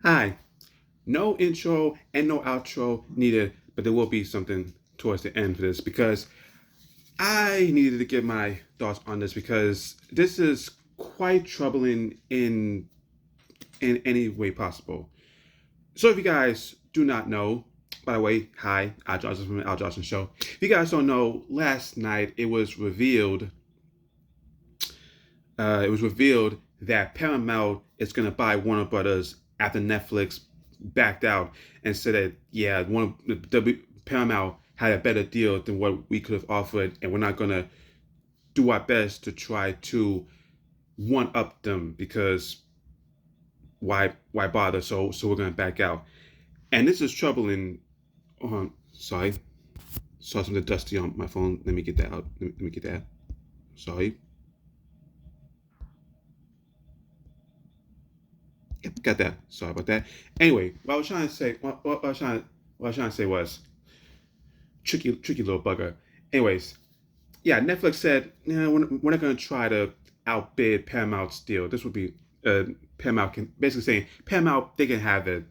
Hi. No intro and no outro needed, but there will be something towards the end for this because I needed to get my thoughts on this because this is quite troubling in any way possible. So if you guys do not know, by the way, hi, Al Johnson from the Al Johnson Show. If you guys don't know, last night it was revealed that Paramount is going to buy Warner Brothers after Netflix backed out and said that Paramount had a better deal than what we could have offered, and we're not going to do our best to try to one up them because why bother? So we're going to back out, and this is troubling. Sorry, saw something dusty on my phone. Let me get that out. Let me get that. Sorry. Yep, got that. Sorry about that. Anyway, what I was trying to say, what I was trying to say was tricky little bugger. Anyways, yeah, Netflix said, we're not going to try to outbid Paramount's deal. This would be Paramount can basically saying Paramount they can have it.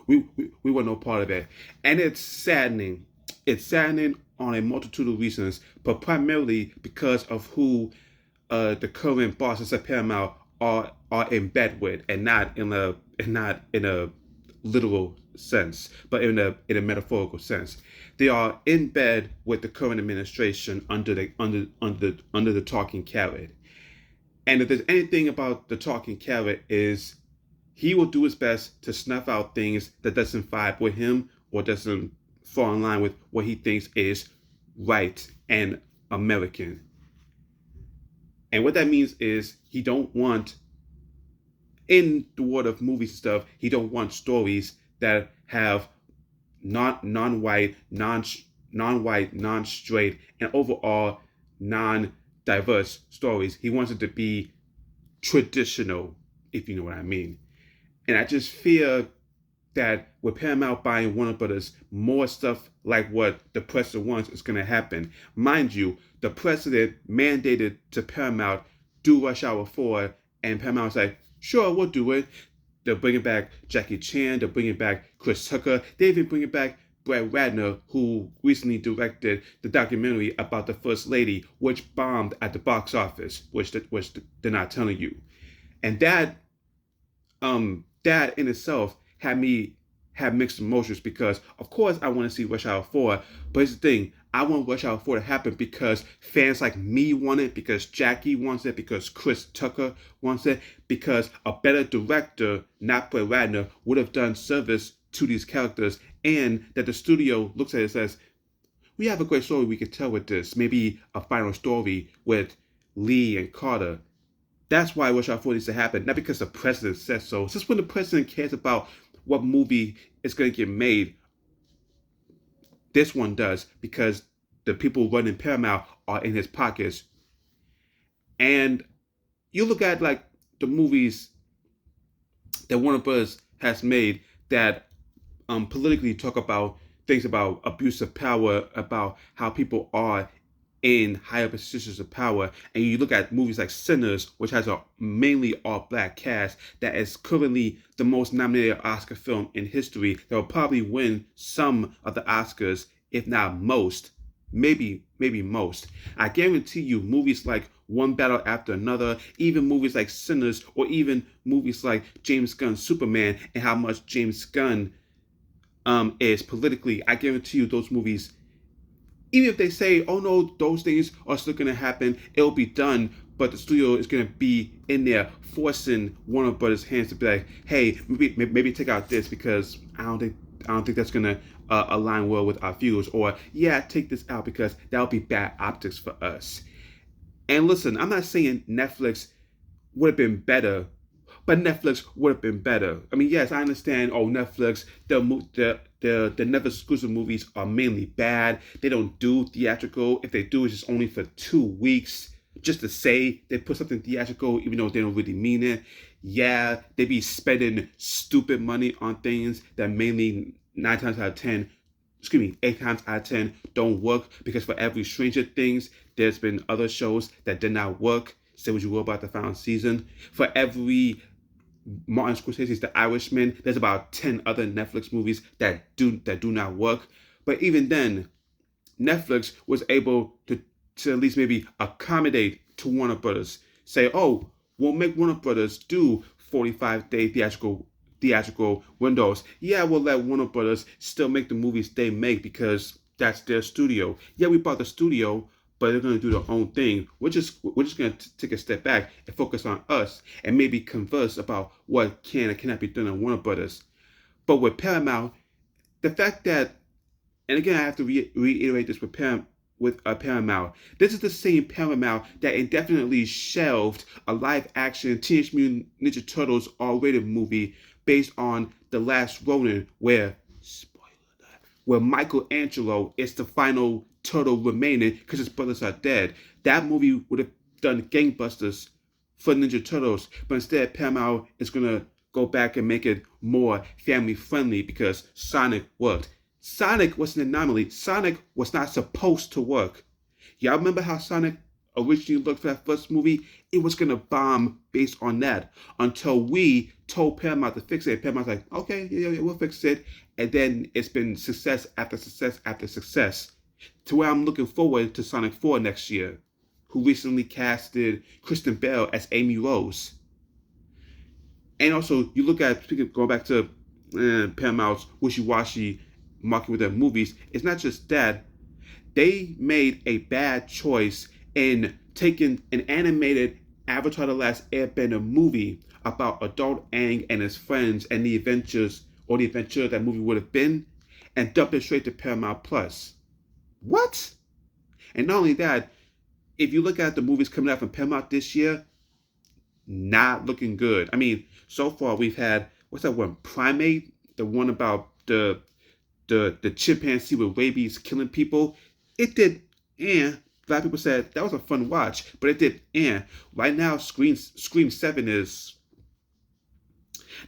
We want no part of it, and it's saddening. It's saddening on a multitude of reasons, but primarily because of who the current bosses at Paramount are in bed with, and not in a literal sense, but in a metaphorical sense. They are in bed with the current administration under the talking carrot. And if there's anything about the talking carrot is he will do his best to snuff out things that doesn't vibe with him or doesn't fall in line with what he thinks is right and American. And what that means is he don't want in the world of movie stuff, he don't want stories that have non-white, non-white, non-straight, and overall non-diverse stories. He wants it to be traditional, if you know what I mean. And I just fear that with Paramount buying Warner Brothers, more stuff like what the president wants is going to happen. Mind you, the president mandated to Paramount do Rush Hour 4, and Paramount's like, sure, we'll do it. They're bringing back Jackie Chan, they're bringing back Chris Tucker, they're even bringing back Brett Ratner, who recently directed the documentary about the First Lady, which bombed at the box office, which they're not telling you. And that in itself had me have mixed emotions because of course I want to see Rush Hour 4, but here's the thing, I want Rush Hour 4 to happen because fans like me want it, because Jackie wants it, because Chris Tucker wants it, because a better director, not Brett Ratner, would have done service to these characters, and that the studio looks at it and says, we have a great story we could tell with this, maybe a final story with Lee and Carter. That's why I wish our 4 needs to happen, not because the president says so. It's just when the president cares about what movie is going to get made, this one does because the people running Paramount are in his pockets. And you look at like the movies that Warner Bros. Has made that politically talk about things about abuse of power, about how people are in higher positions of power, and you look at movies like Sinners, which has a mainly all-black cast that is currently the most nominated Oscar film in history, that will probably win some of the Oscars, if not most, maybe most. I guarantee you, movies like One Battle After Another, even movies like Sinners, or even movies like James Gunn's Superman, and how much James Gunn is politically, I guarantee you those movies, even if they say, oh no, those things are still going to happen, it'll be done, but the studio is going to be in there forcing Warner Brothers' hands to be like, hey, maybe take out this because I don't think that's going to align well with our views, or yeah, take this out because that'll be bad optics for us. And listen, I'm not saying Netflix would have been better, but Netflix would have been better. I mean, yes, I understand. Oh, Netflix, the Netflix exclusive movies are mainly bad. They don't do theatrical. If they do, it's just only for 2 weeks, just to say they put something theatrical, even though they don't really mean it. Yeah, they be spending stupid money on things that mainly 9 times out of 10, excuse me, 8 times out of 10 don't work, because for every Stranger Things, there's been other shows that did not work. Say what you will about the final season. For every Martin Scorsese's The Irishman. There's about 10 other Netflix movies that do not work. But even then, Netflix was able to at least maybe accommodate to Warner Brothers. Say, oh, we'll make Warner Brothers do 45-day theatrical windows. Yeah, we'll let Warner Brothers still make the movies they make because that's their studio. Yeah, we bought the studio, but they're going to do their own thing. We're just going to take a step back and focus on us and maybe converse about what can and cannot be done on Warner Brothers. But with Paramount, the fact that, and again, I have to reiterate this with Paramount. This is the same Paramount that indefinitely shelved a live-action Teenage Mutant Ninja Turtles R-rated movie based on The Last Ronin, where Michelangelo is the final turtle remaining because his brothers are dead. That movie would have done gangbusters for Ninja Turtles, but instead Paramount is gonna go back and make it more family friendly because Sonic worked. Sonic was an anomaly. Sonic was not supposed to work. Y'all remember how Sonic originally looked for that first movie? It was gonna bomb based on that until we told Paramount to fix it. Paramount's like, okay, yeah, we'll fix it. And then it's been success after success after success. To where I'm looking forward to Sonic 4 next year, who recently casted Kristen Bell as Amy Rose. And also, you look at, going back to Paramount's wishy-washy market with their movies, it's not just that. They made a bad choice in taking an animated Avatar The Last Airbender movie about adult Aang and his friends and the adventures or the adventure that movie would have been and dumped it straight to Paramount Plus. What? And not only that, if you look at the movies coming out from Paramount this year, not looking good. I mean, so far we've had, what's that one? Primate, the one about the chimpanzee with rabies killing people. It did, A lot of people said that was a fun watch, but it did, Right now, Scream 7 is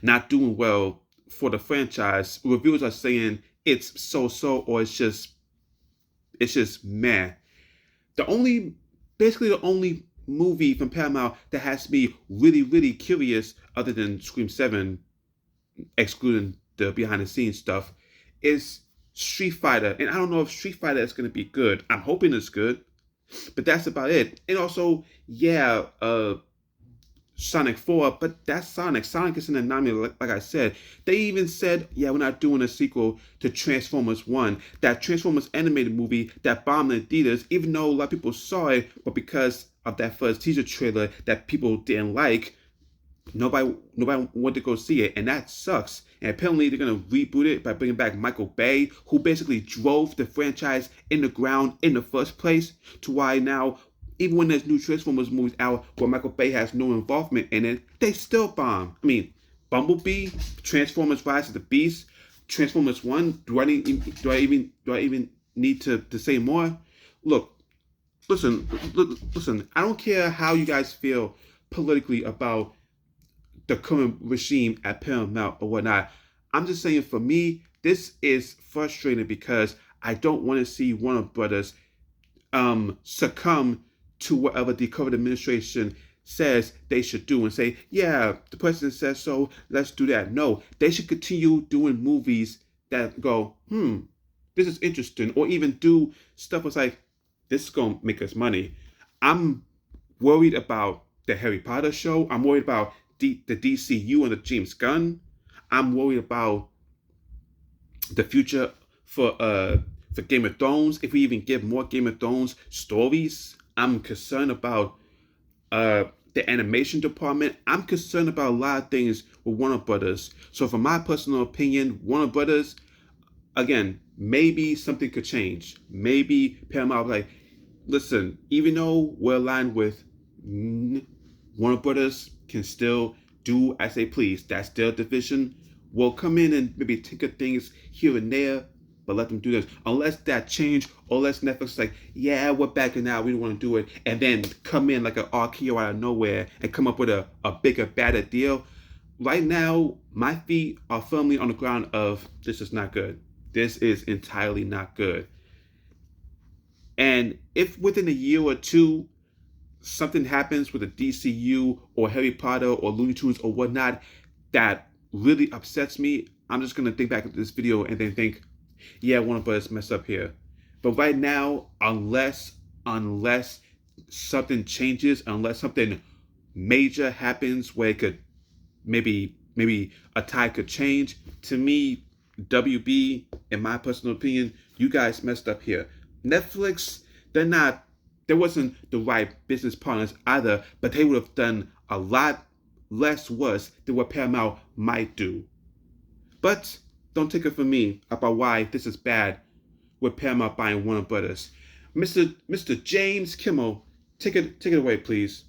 not doing well for the franchise. Reviewers are saying it's so-so or it's just meh. Basically the only movie from Paramount that has me really, really curious, other than Scream 7, excluding the behind the scenes stuff, is Street Fighter. And I don't know if Street Fighter is going to be good. I'm hoping it's good, but that's about it. And also, yeah, Sonic 4, but that's Sonic. Sonic is an anomaly, like I said. They even said, yeah, we're not doing a sequel to Transformers 1. That Transformers animated movie that bombed in theaters, even though a lot of people saw it, but because of that first teaser trailer that people didn't like, nobody wanted to go see it, and that sucks. And apparently they're going to reboot it by bringing back Michael Bay, who basically drove the franchise in the ground in the first place, to why now, even when there's new Transformers movies out where Michael Bay has no involvement in it, they still bomb. I mean, Bumblebee, Transformers Rise of the Beast, Transformers 1, do I even need to say more? Look, listen, I don't care how you guys feel politically about the current regime at Paramount or whatnot. I'm just saying, for me, this is frustrating because I don't want to see Warner Brothers succumb to whatever the current administration says they should do and say, yeah, the president says so, let's do that. No, they should continue doing movies that go, this is interesting, or even do stuff that's like, this is going to make us money. I'm worried about the Harry Potter show. I'm worried about the DCU and the James Gunn. I'm worried about the future for Game of Thrones. If we even get more Game of Thrones stories, I'm concerned about the animation department. I'm concerned about a lot of things with Warner Brothers. So from my personal opinion, Warner Brothers, again, maybe something could change. Maybe Paramount like, listen, even though we're aligned with Warner Brothers can still do as they please. That's their division. We'll come in and maybe tinker things here and there, but let them do this. Unless that change, or unless Netflix is like, yeah, we're backing out, we don't want to do it, and then come in like an RKO out of nowhere and come up with a bigger, badder deal. Right now, my feet are firmly on the ground of, this is not good. This is entirely not good. And if within a year or two, something happens with the DCU or Harry Potter or Looney Tunes or whatnot, that really upsets me, I'm just gonna think back at this video and then think, yeah, Warner Brothers messed up here. But right now, unless something changes, unless something major happens where it could maybe a tide could change. To me, WB, in my personal opinion, you guys messed up here. Netflix, they're not. There wasn't the right business partners either, but they would have done a lot less worse than what Paramount might do. But don't take it from me about why this is bad with Paramount buying Warner Brothers. Mr. James Kimmel, take it away, please.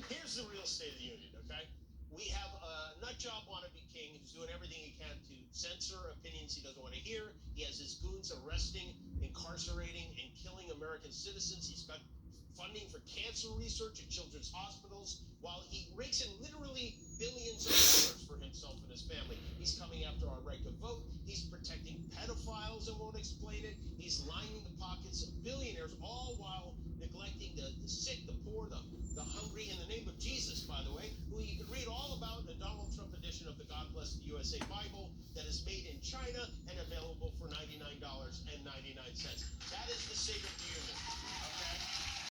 Here's the real state of the union, okay? We have a nut job wannabe king who's doing everything he can to censor opinions he doesn't want to hear. He has his goons arresting, incarcerating, and killing American citizens. He's got funding for cancer research at children's hospitals while he rakes in literally billions of dollars for himself and his family. He's coming after our right to vote. He's protecting pedophiles and won't explain it. He's lining the pockets of billionaires, all while neglecting the sick, the poor, the hungry, in the name of Jesus, by the way, who you can read all about in the Donald Trump edition of the God Bless the USA Bible that is made in China and available for $99.99. That is the state of the union.